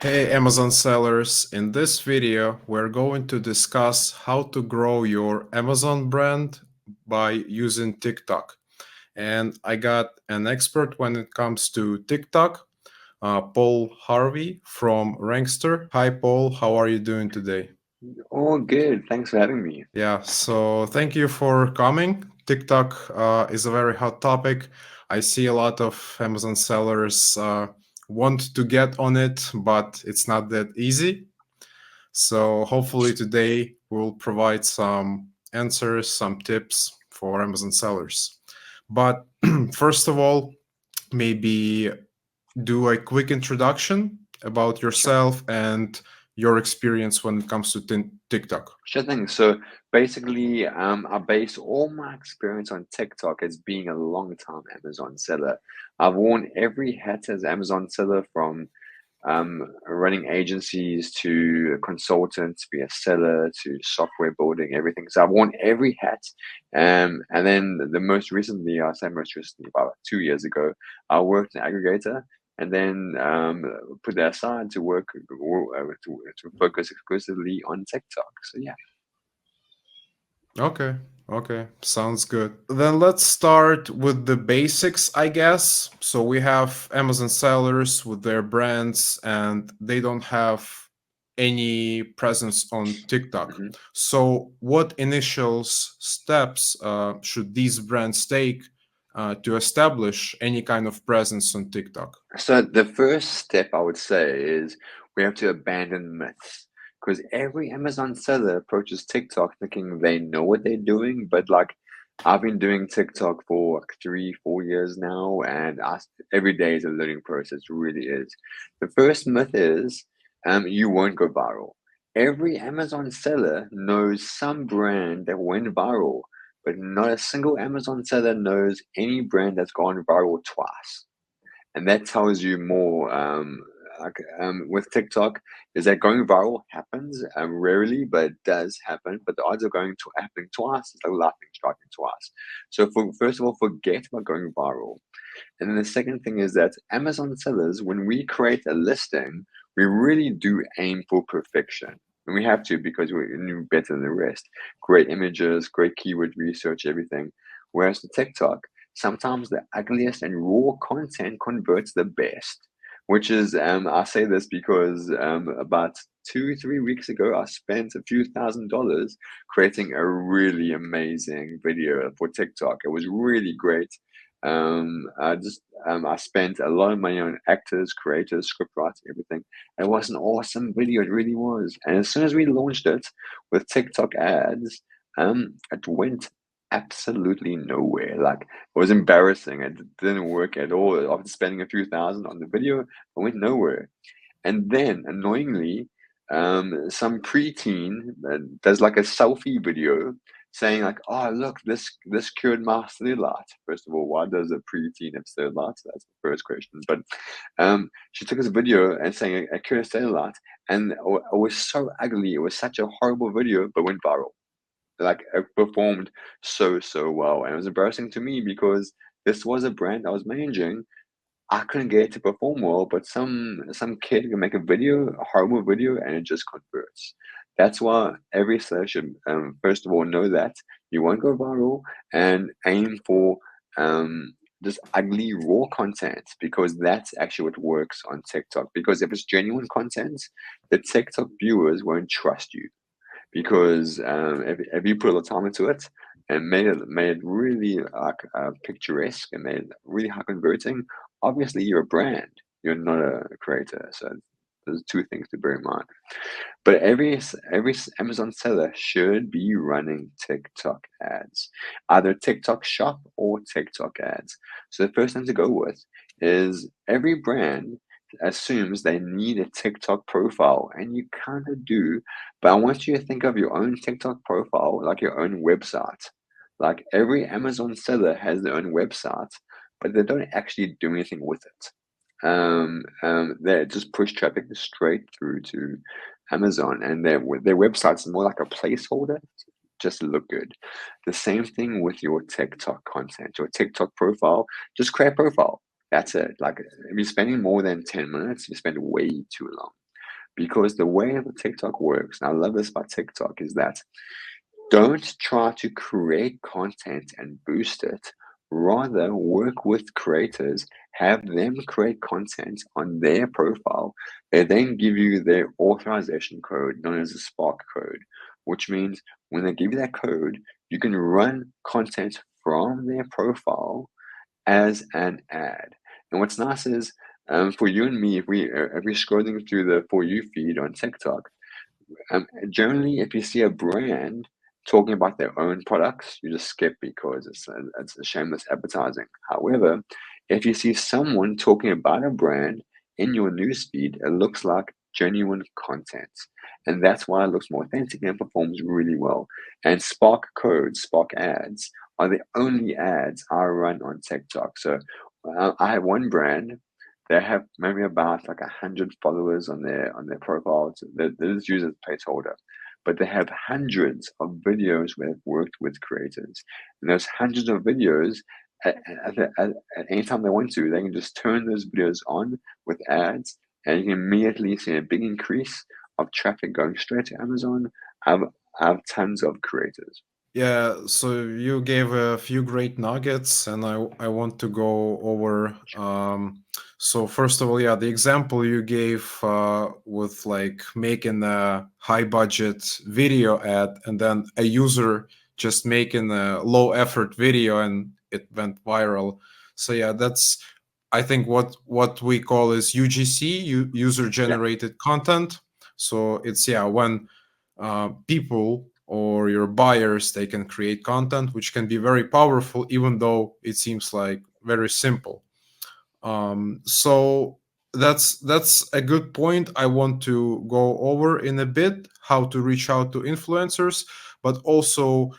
Hey Amazon sellers, in this video we're going to discuss how to grow your Amazon brand by using TikTok. And I got an expert when it comes to TikTok, Paul Harvey from Rankster. Hi Paul, how are you doing today? All good. Thanks for having me. Yeah, so thank you for coming. TikTok is a very hot topic. I see a lot of Amazon sellers want to get on it, but it's not that easy. So hopefully today we'll provide some answers, some tips for Amazon sellers. But first of all, maybe do a quick introduction about Sure. yourself and your experience when it comes to TikTok. Sure thing. So basically, I base all my experience on TikTok as being a long-time Amazon seller. I've worn every hat as Amazon seller from running agencies to a consultant, to be a seller, to software building, everything. So I've worn every hat. And then the most recently, I say most recently, about 2 years ago, I worked in aggregator and then put that aside to to focus exclusively on TikTok. So yeah. Okay, okay, sounds good. Then let's start with the basics, I guess. So we have Amazon sellers with their brands and they don't have any presence on TikTok. Mhm. So, what initial steps should these brands take to establish any kind of presence on TikTok? So the first step I would say is we have to abandon myths because every Amazon seller approaches TikTok thinking they know what they're doing, but like I've been doing TikTok for like 3, 4 years now, and every day is a learning process, really is. The first myth is you won't go viral. Every Amazon seller knows some brand that went viral, but not a single Amazon seller knows any brand that's gone viral twice, and that tells you more. With TikTok, is that going viral happens rarely, but it does happen. But the odds of happening twice is like lightning striking twice. So, first of all, forget about going viral. And then the second thing is that Amazon sellers, when we create a listing, we really do aim for perfection. And we have to because we're better than the rest. Great images, great keyword research, everything. Whereas the TikTok, sometimes the ugliest and raw content converts the best. Which is, I say this because about 2, 3 weeks ago, I spent a few $1,000s creating a really amazing video for TikTok. It was really great. I spent a lot of money on actors, creators, script writing, everything. It was an awesome video. It really was. And as soon as we launched it with TikTok ads, it went absolutely nowhere. Like it was embarrassing. It didn't work at all. After spending a few thousand on the video, it went nowhere. And then, annoyingly, some preteen does like a selfie video saying like, "Oh, look, this cured my cellulite." First of all, why does a preteen have cellulite? That's the first question. But she took this video and saying I cured cellulite, and it was so ugly. It was such a horrible video, but went viral. Like it performed so well, and it was embarrassing to me because this was a brand I was managing. I couldn't get it to perform well, but some kid can make a video, a horrible video, and it just converts. That's why every seller should, first of all, know that you won't go viral and aim for just ugly raw content because that's actually what works on TikTok. Because if it's genuine content, the TikTok viewers won't trust you because if you put a lot of time into it and made it really like picturesque and made it really high converting, obviously you're a brand. You're not a creator. So there's two things to bear in mind. But every Amazon seller should be running TikTok ads, either TikTok Shop or TikTok ads. So the first thing to go with is every brand assumes they need a TikTok profile, and you kind of do. But I want you to think of your own TikTok profile like your own website. Like every Amazon seller has their own website, but they don't actually do anything with it. They just push traffic straight through to Amazon, and their website's more like a placeholder just to look good. The same thing with your TikTok content, your TikTok profile. Just create a profile. That's it. Like if you're spending more than 10 minutes, you spend way too long. because the way that TikTok works, and I love this about TikTok, is that don't try to create content and boost it. Rather, work with creators, have them create content on their profile. They then give you their authorization code, known as a Spark code, which means when they give you that code, you can run content from their profile as an ad. And what's nice is for you and me, if we're scrolling through the For You feed on TikTok, generally, if you see a brand talking about their own products, you just skip because it's a shameless advertising. However, if you see someone talking about a brand in your newsfeed, it looks like genuine content. And that's why it looks more authentic and performs really well. And Spark codes, Spark ads are the only ads I run on TikTok. So I have one brand. They have maybe about like 100 followers on their profiles. They just use it as placeholder, but they have hundreds of videos where they've worked with creators, and those hundreds of videos, at any time they want to, they can just turn those videos on with ads, and you can immediately see a big increase of traffic going straight to Amazon. I've I've tons of creators. Yeah, so you gave a few great nuggets, and I want to go over. So first of all, yeah, the example you gave with like making a high budget video ad, and then a user just making a low effort video, and it went viral. So yeah, that's I think what we call is UGC, user Yeah, generated content. So it's yeah when people or your buyers, they can create content which can be very powerful even though it seems like very simple. So that's a good point. I want to go over in a bit how to reach out to influencers, but also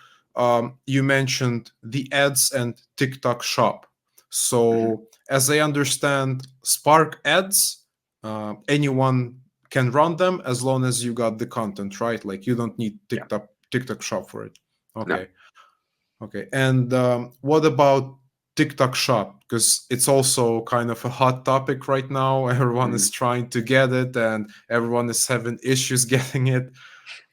you mentioned the ads and TikTok Shop. hmm, So as I understand, Spark ads, anyone can run them as long as you got the content right. Like you don't need yeah, TikTok Shop for it. no. Okay. Okay. And what about TikTok Shop? Because it's also kind of a hot topic right now. Everyone is Mhm. trying to get it, and everyone is having issues getting it.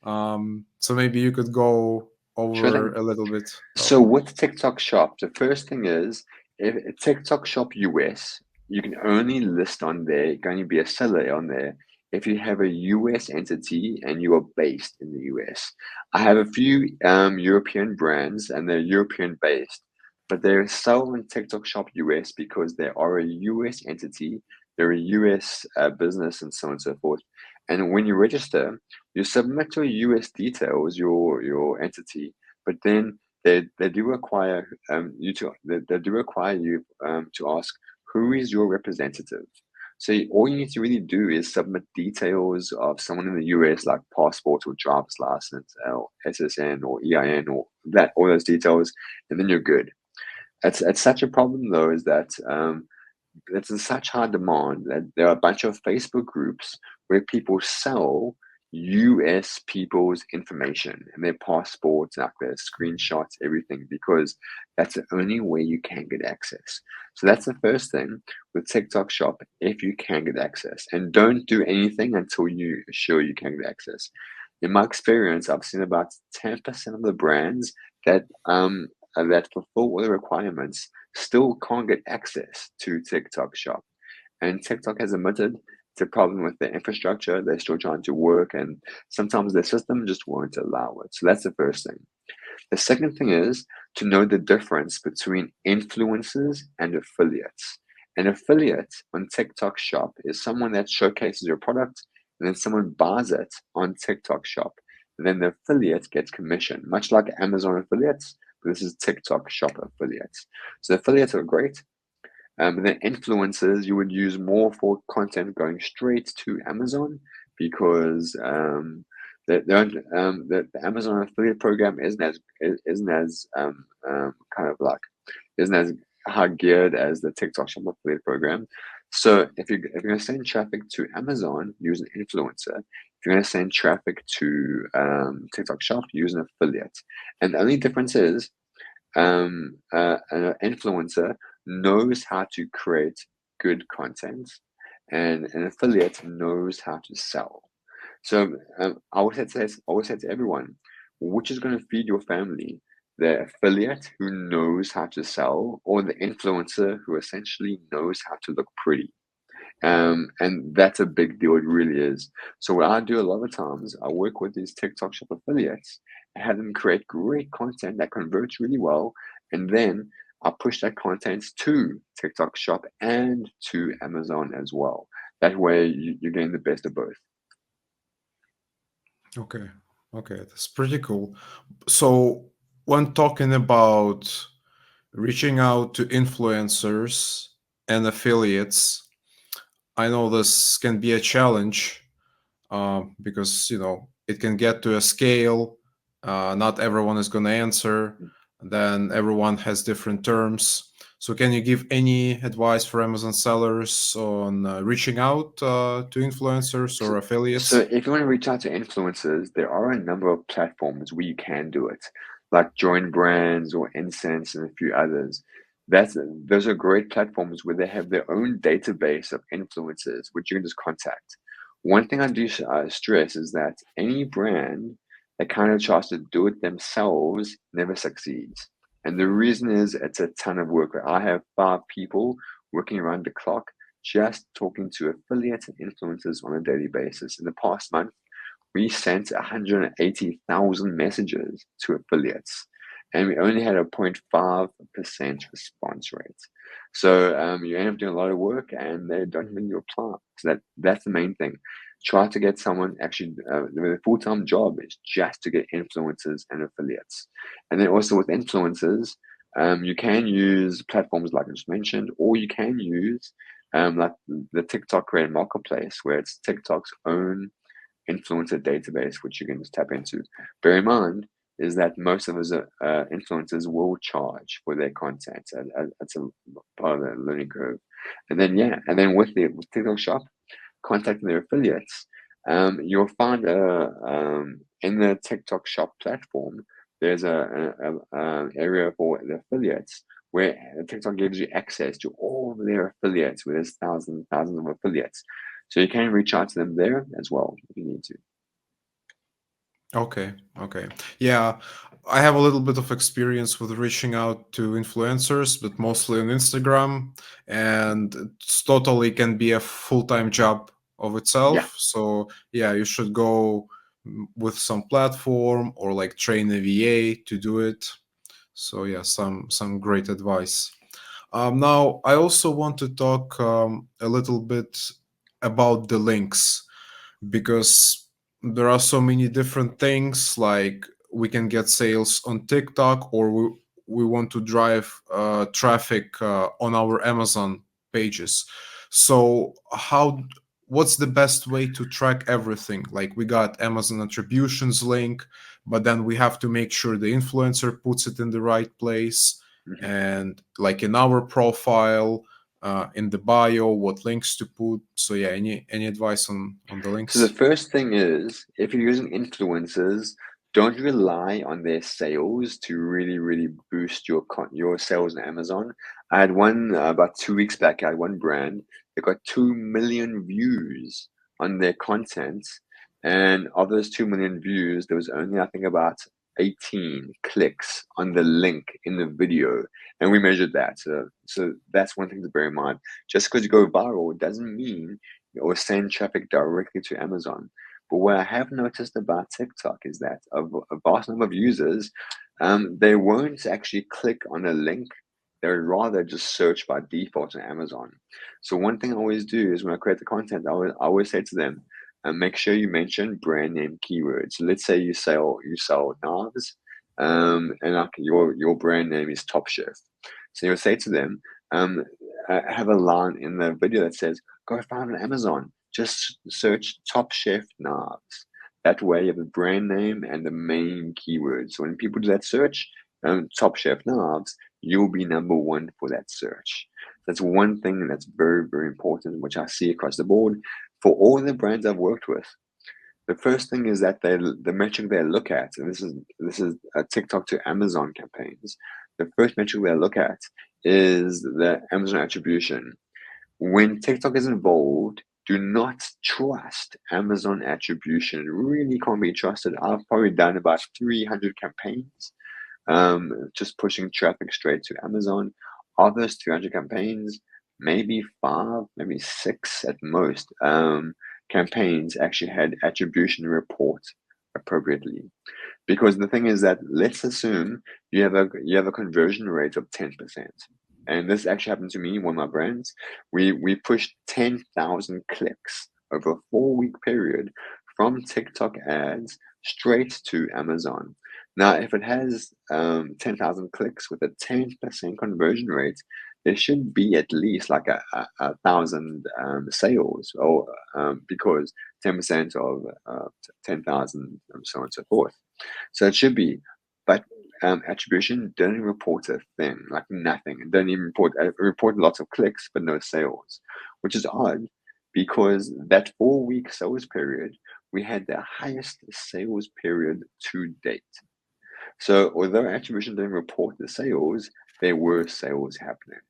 So maybe you could go Sure over thing. a little bit So of it. with TikTok Shop, the first thing is if TikTok Shop US, you can only list on there, you can only be a seller on there if you have a US entity and you are based in the US. I have a few European brands and they're European based, but they're sold on TikTok Shop US because they are a US entity, they're a US business and so on and so forth. And when you register, you submit your US details, your entity, but then they do require they do require you to ask who is your representative. So all you need to really do is submit details of someone in the US, like passport or driver's license or SSN or EIN or that all those details, and then you're good. It's such a problem though, is that it's in such high demand that there are a bunch of Facebook groups where people sell US people's information and their passports, like their screenshots, everything, because that's the only way you can get access. So that's the first thing with TikTok Shop, if you can get access. And don't do anything until you are sure you can get access. In my experience, I've seen about 10% of the brands that fulfill all the requirements still can't get access to TikTok Shop. And TikTok has admitted it's a problem with their infrastructure. They're still trying to work, and sometimes their system just won't allow it. So that's the first thing. The second thing is to know the difference between influencers and affiliates. An affiliate on TikTok Shop is someone that showcases your product and then someone buys it on TikTok Shop. And then the affiliate gets commission, much like Amazon affiliates, but this is TikTok Shop affiliates. So affiliates are great. And then influencers you would use more for content going straight to Amazon because the Amazon affiliate program kind of like isn't as high geared as the TikTok Shop affiliate program. So if you're going to send traffic to Amazon, use an influencer. If you're going to send traffic to TikTok Shop, use an affiliate. And the only difference is an influencer knows how to create good content, and an affiliate knows how to sell. So I always say to everyone, which is going to feed your family? The affiliate who knows how to sell, or the influencer who essentially knows how to look pretty? And that's a big deal. It really is. So what I do a lot of times, I work with these TikTok shop affiliates and have them create great content that converts really well, and then I push that content to TikTok shop and to Amazon as well. That way, you're getting the best of both. Okay. Okay, that's pretty cool. So when talking about reaching out to influencers and affiliates, I know this can be a challenge because it can get to a scale. Not everyone is going to answer. Then everyone has different terms. So can you give any advice for Amazon sellers on reaching out to influencers So, or so affiliates? if you want to reach out to influencers, there are a number of platforms where you can do it, like Join Brands or Incense and a few others. Those are great platforms where they have their own database of influencers, which you can just contact. One thing I do stress is that any brand that kind of tries to do it themselves never succeeds. And the reason is it's a ton of work. I have 5 people working around the clock just talking to affiliates and influencers on a daily basis. In the past month, we sent 180,000 messages to affiliates, and we only had a 0.5% response rate. So you end up doing a lot of work, and they don't even apply. So that's the main thing. Try to get someone actually with a full-time job is just to get influencers and affiliates, and then also with influencers. You can use platforms like I just mentioned, or you can use like the TikTok Creator Marketplace, where it's TikTok's own influencer database, which you can just tap into. Bear in mind is that most of us influencers will charge for their content. That's a part of the learning curve. And then yeah, and then with TikTok Shop, contacting their affiliates, you'll find in the TikTok Shop platform, there's a area for the affiliates where TikTok gives you access to all of their affiliates, where there's thousands of affiliates. So you can reach out to them there as well if you need to. Okay, okay. Yeah, I have a little bit of experience with reaching out to influencers, but mostly on Instagram, and it's totally can be a full-time job of Yeah. itself. So, yeah, you should go with some platform or like train a VA to do it. So, yeah, some great advice. Now, I also want to talk a little bit about the links because there are so many different things like we can get sales on TikTok or we want to drive traffic on our Amazon pages. So what's the best way to track everything? Like we got Amazon attributions link, but then we have to make sure the influencer puts it in the right place Mhm. and like in our profile in the bio, what links to put. So yeah, any advice on the So the links? first thing is, if you're using influencers, don't rely on their sales to really boost your sales on Amazon. I had one about 2 weeks back. I had one brand that got 2 million views on their content, and of those 2 million views, there was only I think about 18 clicks on the link in the video, and we measured that. So that's one thing to bear in mind. Just because you go viral doesn't mean or send traffic directly to Amazon. But what I have noticed about TikTok is that a vast number of users, they won't actually click on a link. They would rather just search by default on Amazon. So one thing I always do is when I create the content, I always say to them, make sure you mention brand name keywords. So let's say you sell knives, and like your brand name is Top Chef. So you'll say to them, um, have a line in the video that says, go find on Amazon. Just search Top Chef knives. That way, you have the brand name and the main keyword. So when people do that search, Top Chef knives, you'll be number one for that search. That's one thing that's very important, which I see across the board for all the brands I've worked with. The first thing is that the metric they look at, and this is a TikTok to Amazon campaigns. The first metric they look at is the Amazon attribution. When TikTok is involved, do not trust Amazon attribution. It really can't be trusted. I've probably done about 300 campaigns, just pushing traffic straight to Amazon. Of those 300 campaigns, maybe 5, maybe 6 at most campaigns actually had attribution report appropriately. Because the thing is that, let's assume you have a conversion rate of 10%. And this actually happened to me, one of my brands. We pushed 10,000 clicks over a 4-week period from TikTok ads straight to Amazon. Now, if it has 10,000 clicks with a 10% conversion rate, there should be at least like a thousand sales, or because 10% of 10,000, so on and so forth. So it should be, but attribution didn't report a thing, like nothing. It didn't even report lots of clicks, but no sales, which is odd because that 4-week sales period, we had the highest sales period to date. So although attribution didn't report the sales, there were sales happening.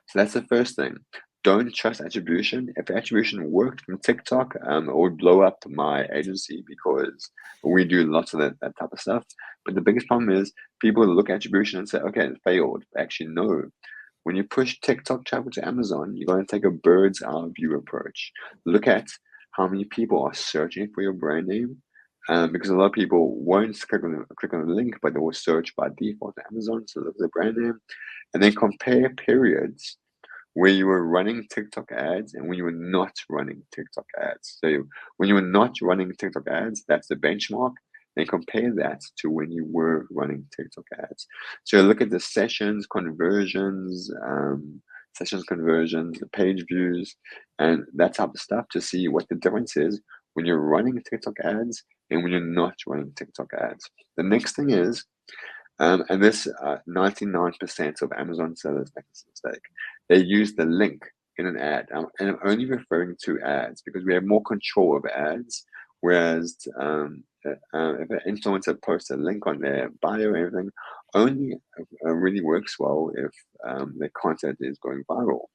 So that's the first thing. Don't trust attribution. If attribution worked from TikTok, it would blow up my agency because we do lots of that type of stuff. But the biggest problem is people look at attribution and say, okay, it failed. Actually, no. When you push TikTok traffic to Amazon, you're going to take a bird's eye view approach. Look at how many people are searching for your brand name. Because a lot of people won't click on the link, but they will search by default to Amazon. So look at the brand name, and then compare periods where you were running TikTok ads and when you were not running TikTok ads. So when you were not running TikTok ads, that's the benchmark. And compare that to when you were running TikTok ads. So look at the sessions, conversions, the page views, and that type of stuff to see what the difference is when you're running TikTok ads and when you're not running TikTok ads. The next thing is, and this 99% of Amazon sellers make this mistake. They use the link in an ad, and I'm only referring to ads because we have more control over ads. Whereas if an influencer posts a link on their bio and everything, only really works well if their content is going viral.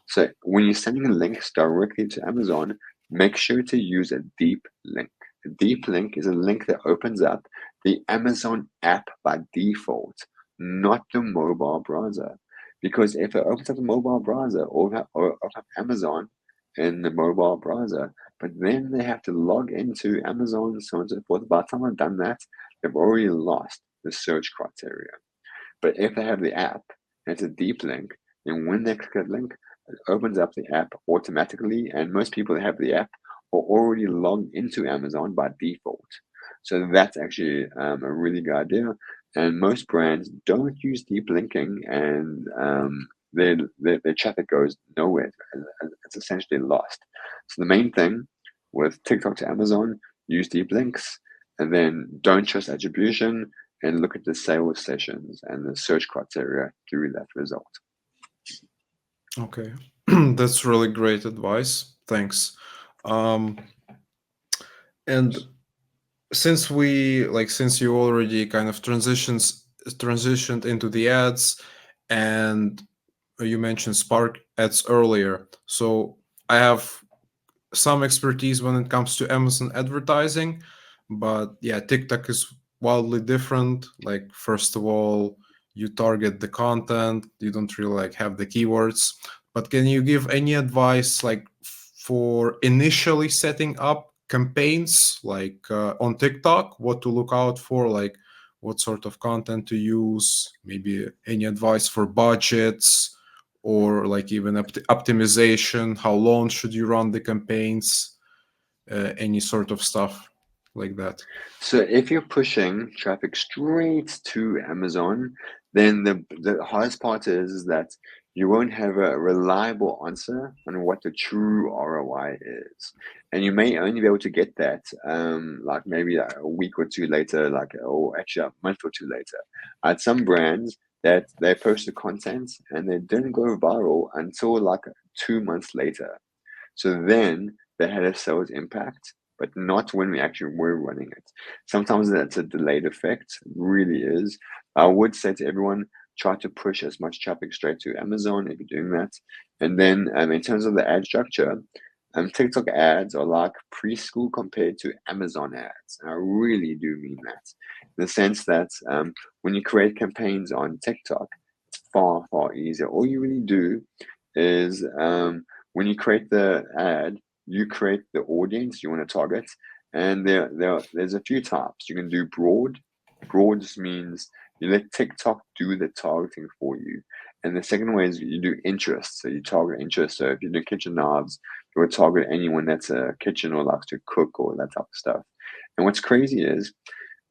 So when you're sending links directly to Amazon, make sure to use a deep link. A deep link is a link that opens up the Amazon app by default, not the mobile browser. Because if it opens up the mobile browser or open up Amazon in the mobile browser, but then they have to log into Amazon, so on and so forth. By the time I've done that, they've already lost the search criteria. But if they have the app and it's a deep link, then when they click that link, it opens up the app automatically. And most people that have the app are already logged into Amazon by default. So that's actually a really good idea. And most brands don't use deep linking, and their traffic goes nowhere. It's essentially lost. So the main thing with TikTok to Amazon, use deep links, and then don't trust attribution, and look at the sales sessions and the search criteria through that result. Okay, that's really great advice. Thanks. Um, and since you already kind of transitioned into the ads, and you mentioned Spark ads earlier, so I have some expertise when it comes to Amazon advertising, but yeah, TikTok is wildly different. Like, first of all, you target the content, you don't really like have the keywords. But can you give any advice like for initially setting up campaigns like on TikTok, what to look out for, like what sort of content to use, maybe any advice for budgets, or like even optimization, how long should you run the campaigns, any sort of stuff like that? So if you're pushing traffic straight to Amazon, then the hardest part is that you won't have a reliable answer on what the true ROI is. And you may only be able to get that like maybe a week or two later, or actually a month or two later. At some brands that they post the content and they didn't go viral until like 2 months later. So then they had a sales impact, but not when we actually were running it. Sometimes that's a delayed effect, really is. I would say to everyone, try to push as much traffic straight to Amazon if you're doing that. And then in terms of the ad structure, TikTok ads are like preschool compared to Amazon ads. And I really do mean that, in the sense that when you create campaigns on TikTok, it's far, far easier. All you really do is when you create the ad, you create the audience you want to target, and there's a few types. You can do broad. Broad just means you let TikTok do the targeting for you. And the second way is you do interest. So you target interest. So if you do kitchen knives, you would target anyone that's a kitchen or likes to cook or that type of stuff. And what's crazy is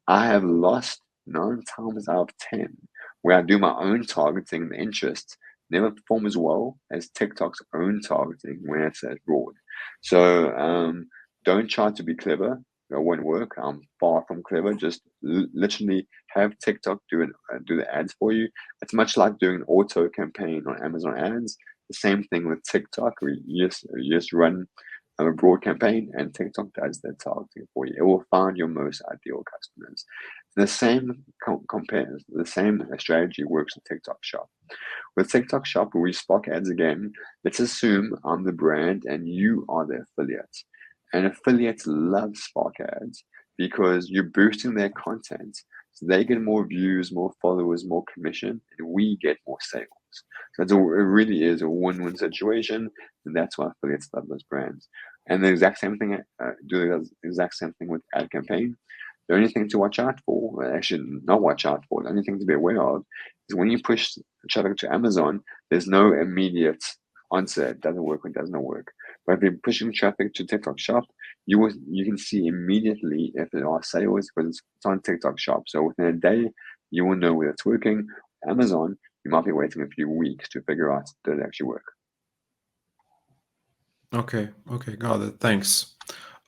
I have lost 9 times out of 10 where I do my own targeting, the interest never perform as well as TikTok's own targeting when it's as broad. So don't try to be clever. It won't work. I'm far from clever. Just literally have TikTok do the ads for you. It's much like doing an auto campaign on Amazon ads. The same thing with TikTok. You just run a broad campaign, and TikTok does the targeting for you. It will find your most ideal customers. The same compares. The same strategy works with TikTok Shop. With TikTok Shop, we Spark ads again. Let's assume I'm the brand and you are the affiliate. And affiliates love Spark ads because you're boosting their content. So they get more views, more followers, more commission, and we get more sales. So it really is a win-win situation, and that's why affiliates love those brands. And the exact same thing, do the exact same thing with ad campaign. The only thing to watch out for, well, actually not watch out for, the only thing to be aware of is when you push traffic to Amazon, there's no immediate answer. It doesn't work or it does not work. But if you're pushing traffic to TikTok Shop, you can see immediately if there are sales because it's on TikTok Shop. So within a day, you will know whether it's working. Amazon, you might be waiting a few weeks to figure out does it actually work. Okay, got it. Thanks.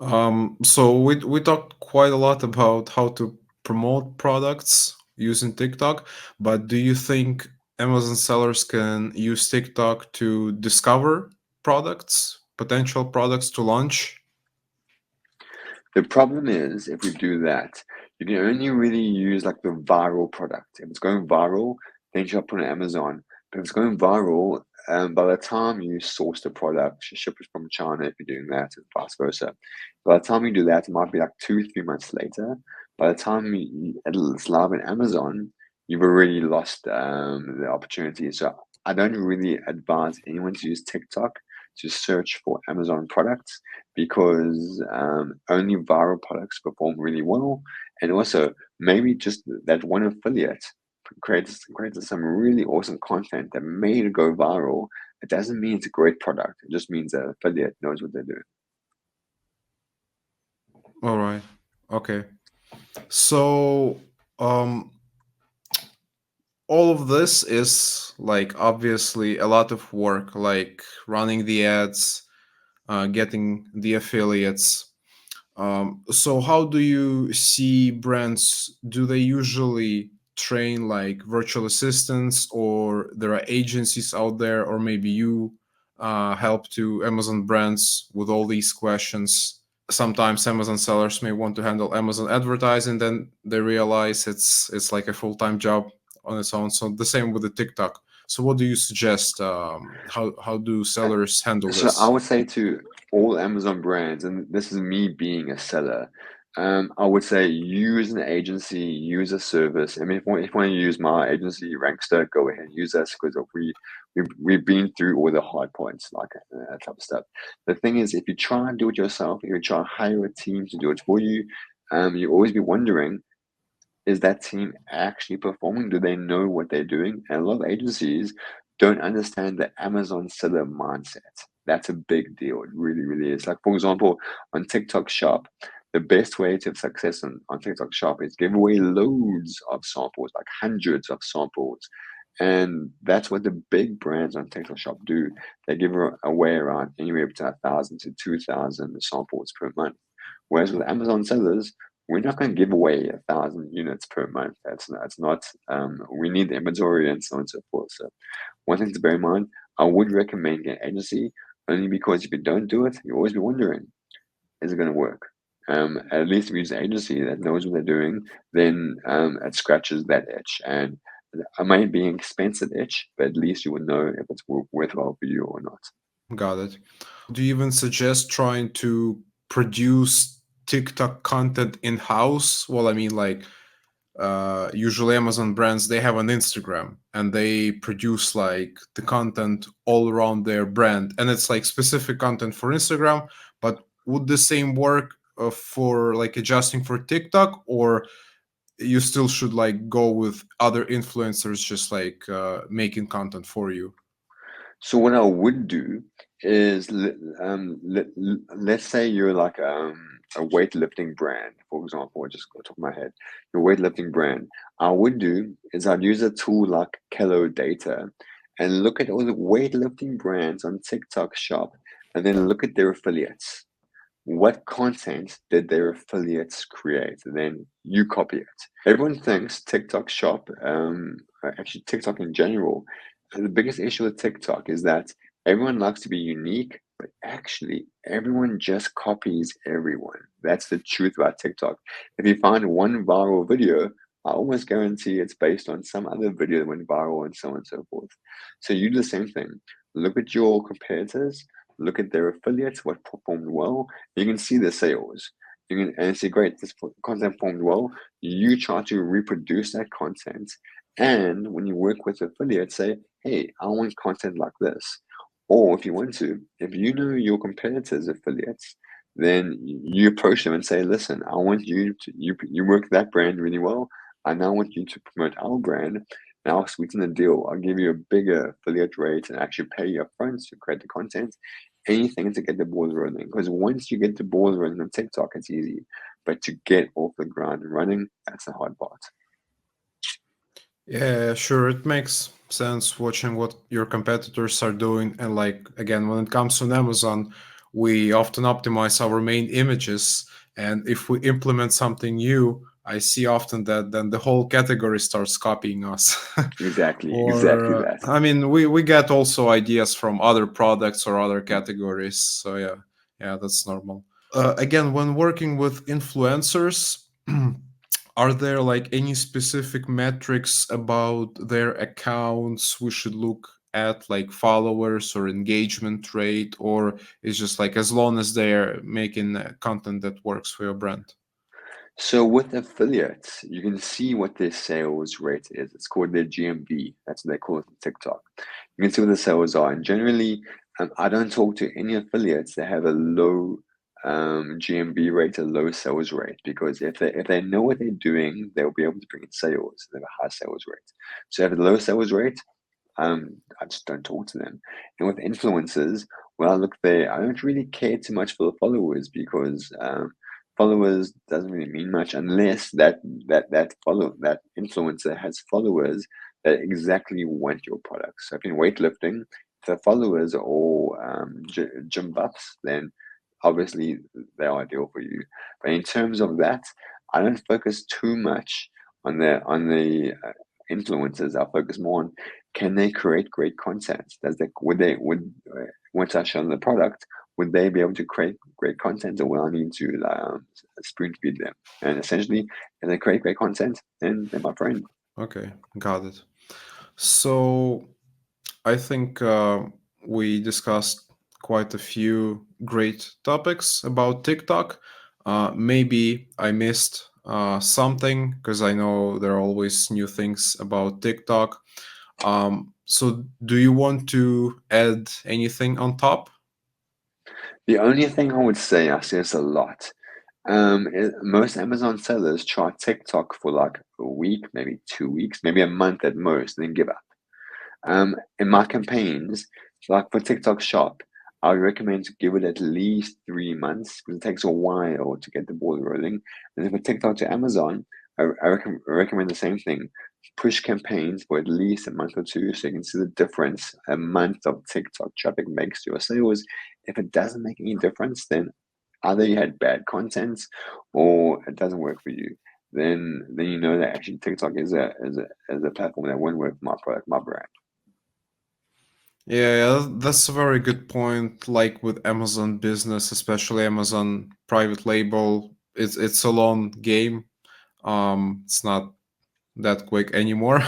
So we talked quite a lot about how to promote products using TikTok, but do you think Amazon sellers can use TikTok to discover products, potential products to launch? The problem is if you do that, you can only really use like the viral product. If it's going viral, then you put it on Amazon. But if it's going viral, by the time you source the product, ship it from China if you're doing that, and vice versa. By the time you do that, it might be like 2, 3 months later. By the time it's live on Amazon, you've already lost the opportunity. So I don't really advise anyone to use TikTok to search for Amazon products because only viral products perform really well. And also, maybe just that one affiliate creates some really awesome content that made it go viral. It doesn't mean it's a great product. It just means the affiliate knows what they're doing. All right. Okay. So, um, all of this is like obviously a lot of work, like running the ads, getting the affiliates. So how do you see brands? Do they usually train like virtual assistants, or there are agencies out there, or maybe you help to Amazon brands with all these questions? Sometimes Amazon sellers may want to handle Amazon advertising, then they realize it's like a full-time job on its own. So the same with the TikTok. So what do you suggest? How do sellers handle So I this? would say to all Amazon brands, and this is me being a seller, I would say use an agency, use a service. I mean, if you want to use my agency, Rankster, go ahead and use us because we've been through all the hard points, like that type of stuff. The thing is, if you try and do it yourself, if you try and hire a team to do it for you, you always be wondering, is that team actually performing? Do they know what they're doing? And a lot of agencies don't understand the Amazon seller mindset. That's a big deal. It really, really is. Like, for example, on TikTok Shop, the best way to have success on TikTok Shop is give away loads of samples, like hundreds of samples. And that's what the big brands on TikTok Shop do. They give away around anywhere between 1,000 to 2,000 samples per month. Whereas with Amazon sellers, we're not going to give away 1,000 units per month. That's not. We need the inventory and so on and so forth. So one thing to bear in mind, I would recommend getting an agency only because if you don't do it, you always be wondering, is it going to work? At least if you use an agency that knows what they're doing, then it scratches that itch. And it might be an expensive itch, but at least you would know if it's worthwhile for you or not. Got it. Do you even suggest trying to produce TikTok content in house? Well, I mean, like, usually Amazon brands, they have an Instagram and they produce like the content all around their brand, and it's like specific content for Instagram. But would the same work for like adjusting for TikTok, or you still should like go with other influencers just like making content for you? So what I would do is, let's say you're like a weightlifting brand, for example, just go top of my head, your weightlifting brand. I would do is I'd use a tool like Kelo Data and look at all the weightlifting brands on TikTok Shop, and then look at their affiliates. What content did their affiliates create? And then you copy it. Everyone thinks TikTok Shop, actually TikTok in general, the biggest issue with TikTok is that everyone likes to be unique, but actually everyone just copies everyone. That's the truth about TikTok. If you find one viral video, I almost guarantee it's based on some other video that went viral and so on and so forth. So you do the same thing. Look at your competitors, look at their affiliates, what performed well. You can see the sales. You can and say, great, this content performed well. You try to reproduce that content. And when you work with affiliates, say, hey, I want content like this. Or if you want to, if you know your competitors' affiliates, then you approach them and say, listen, I want you to, you work that brand really well. I now want you to promote our brand. Now I'll sweeten the deal. I'll give you a bigger affiliate rate and actually pay you upfront to create the content. Anything to get the balls rolling. Because once you get the balls rolling on TikTok, it's easy. But to get off the ground running, that's the hard part. Yeah, sure. It makes sense watching what your competitors are doing. And like, again, when it comes to Amazon, we often optimize our main images. And if we implement something new, I see often that then the whole category starts copying us. Exactly Or, that. I mean, we get also ideas from other products or other categories. So, yeah, yeah, that's normal. Again, when working with influencers, are there like any specific metrics about their accounts we should look at, like followers or engagement rate, or it's just like as long as they're making content that works for your brand? So with affiliates, you can see what their sales rate is. It's called their GMV. That's what they call it on TikTok. You can see what the sales are. And generally, I don't talk to any affiliates that have a low GMV rate, a low sales rate, because if they know what they're doing, they'll be able to bring in sales. They have a high sales rate. So if they have a low sales rate, I just don't talk to them. And with influencers, well, look there, I don't really care too much for the followers because followers doesn't really mean much unless that influencer has followers that exactly want your products. So if in weightlifting, if the followers are all gym buffs, then obviously they're ideal for you. But in terms of that, I don't focus too much on the influencers. I focus more on, can they create great content? Once I show them the product, would they be able to create great content, or will I need to spoon feed them? And essentially, if they create great content, then they're my friend. Okay, got it. So I think we discussed quite a few great topics about TikTok. Maybe I missed something because I know there are always new things about TikTok. So, do you want to add anything on top? The only thing I would say, I see this a lot. Most Amazon sellers try TikTok for like a week, maybe 2 weeks, maybe a month at most, and then give up. In my campaigns, like for TikTok Shop, I would recommend to give it at least 3 months because it takes a while to get the ball rolling. And then for TikTok to Amazon, I recommend the same thing. Push campaigns for at least a month or two so you can see the difference a month of TikTok traffic makes to your sales. If it doesn't make any difference, then either you had bad content or it doesn't work for you. Then you know that actually TikTok is a platform that won't work for my product, my brand. Yeah, yeah, that's a very good point. Like with Amazon business, especially Amazon private label, it's a long game. It's not. that quick anymore.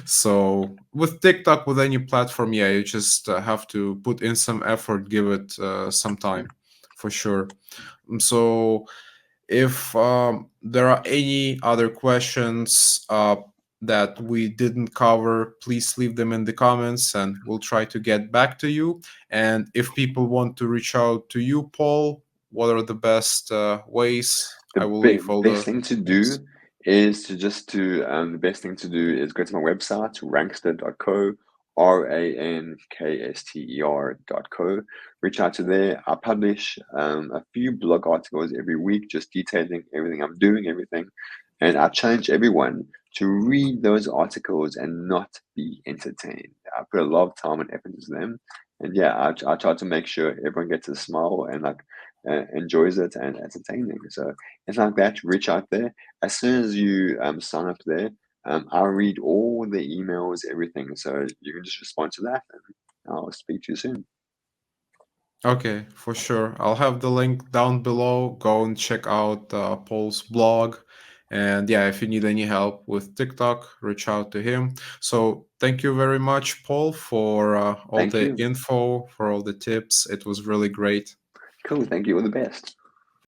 So with TikTok, with any platform, yeah, you just have to put in some effort, give it some time, for sure. So if there are any other questions that we didn't cover, please leave them in the comments and we'll try to get back to you. And if people want to reach out to you, Paul, what are the best ways? I will leave all Best the thing to links. do is to just to the best thing to do is go to my website, rankster.co, rankster.co. Reach out to there. I publish a few blog articles every week, just detailing everything I'm doing, everything. And I challenge everyone to read those articles and not be entertained. I put a lot of time and effort into them. And yeah, I try to make sure everyone gets a smile and like enjoys it and entertaining. So it's like that. Reach out there. As soon as you sign up there, I'll read all the emails, everything. So you can just respond to that, and I'll speak to you soon. Okay, for sure. I'll have the link down below. Go and check out Paul's blog. And yeah, if you need any help with TikTok, reach out to him. So thank you very much, Paul, for all Thank the you. info, for all the tips. It was really great. Cool. Thank you. All the best.